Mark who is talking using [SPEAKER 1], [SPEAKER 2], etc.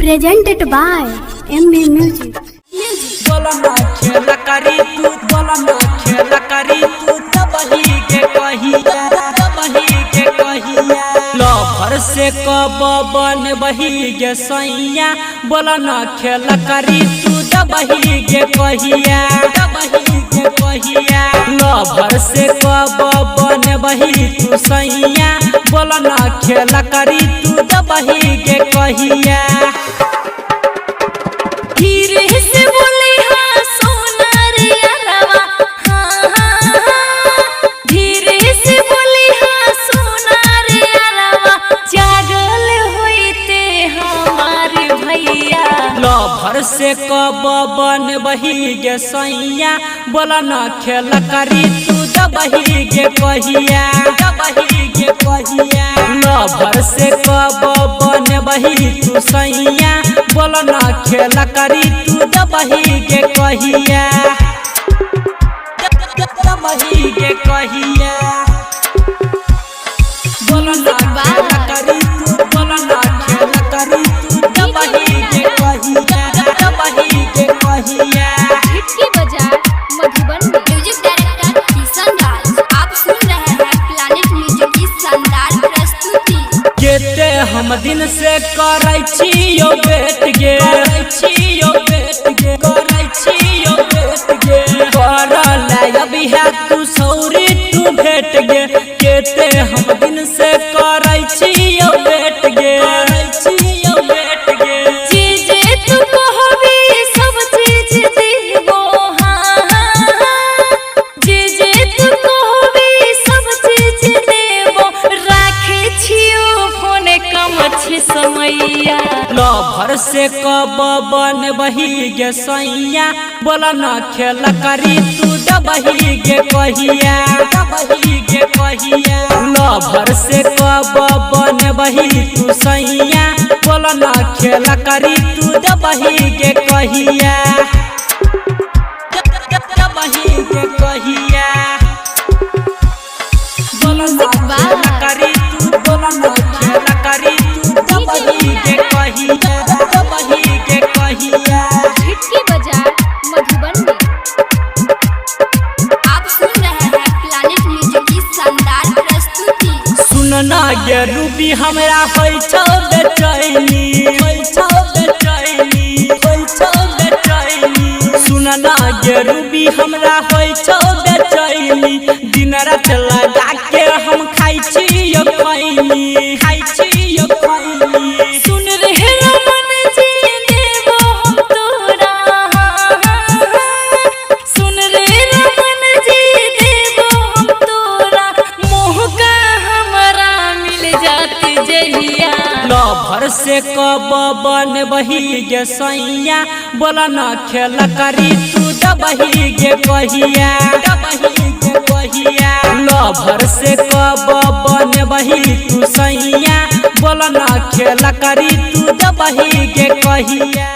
[SPEAKER 1] presented by MB Music.
[SPEAKER 2] बोला ना खेला करी तू, बोला ना खेला करी तू, तबही के कहिया, तबही के कहिया। लफर से कब बन बही गे सैया, बोला ना खेला करी तू, तबही के कहिया, तबही के कहिया। लफर से कब बन बही तू सैया, बोला ना खेला करी तू, तबही के कहिया।
[SPEAKER 3] धीरे से बोले हाँ सोना रे अरवा, हाँ हाँ हाँ। धीरे से बोले हाँ सोना रे अरवा, जागल होइते हमारे भैया।
[SPEAKER 2] लफर से कब बन बही गे सैया, बोला ना खेला करी तू, दबही गे कहिया, दबही गे कहिया। लफर से कब बन बही तू सैया, बोला ना खेला करी तू, दबही गे कहिया, दबही गे कहिया। बोला ना खेला करी तू, बोला ना खेला करी तू, दबही गे कहिया, दबही गे कहिया।
[SPEAKER 3] हिटकी बाजार मधुबन में म्यूजिक डायरेक्टर किशन राज, आप सुन रहे हैं प्लैनेट म्यूजिक की शानदार प्रस्तुति।
[SPEAKER 2] केते हम दिन से करै छियो बेट गे, करै छियो बेट गे, करै छियो बेट गे। करला अभी है तू सौरी तू भेट गे, केते हम दिन से करै छियो बेट गे, करै छियो बेट गे।
[SPEAKER 3] चीजे तू कहबी सब चीज देबो, हाँ हाँ हाँ। चीजे तू कहबी सब चीज देबो, राखे छियो फोन कम छे समैया।
[SPEAKER 2] लफर से कब बन बही गे सैया, बोला ना खेला करी तू, दबही गे कहिया, दबही गे कहिया। लफर से कब बन बही तू सैया, बोला ना खेला करी तू, दबही गे कहिया, दबही गे कहिया। बोला ना खेला करी तू, बोला ना खेला करी तू, दबही गे कहिया, दबही गे कहिया।
[SPEAKER 3] हिटकी बाजार मधुबन में आप सुन रहे हैं प्लैनेट म्यूजिक की शानदार प्रस्तुति।
[SPEAKER 2] सुनना गे रूबी हमरा होई छौ बेचैनी, होई छौ बेचैनी, होई छौ बेचैनी। सुनना गे रूबी हमरा होई छौ बेचैनी, दिन रात लगा के हम खाई छियो खैनी, खाई छियो खैनी।
[SPEAKER 3] सुन रहे रमन जी देबो हम तोरा, हाँ हाँ हाँ। सुन रहे रमन जी देबो हम तोरा, मोह का हमरा मिल जाती जहिया।
[SPEAKER 2] लफर से कब बन बही गे सैया, बोला ना खेला करी तू, दबही गे कहिया, दबही गे कहिया। लफर से कब बन बही तू सैया, बोला ना खेला करी तू, दबही गे कहिया।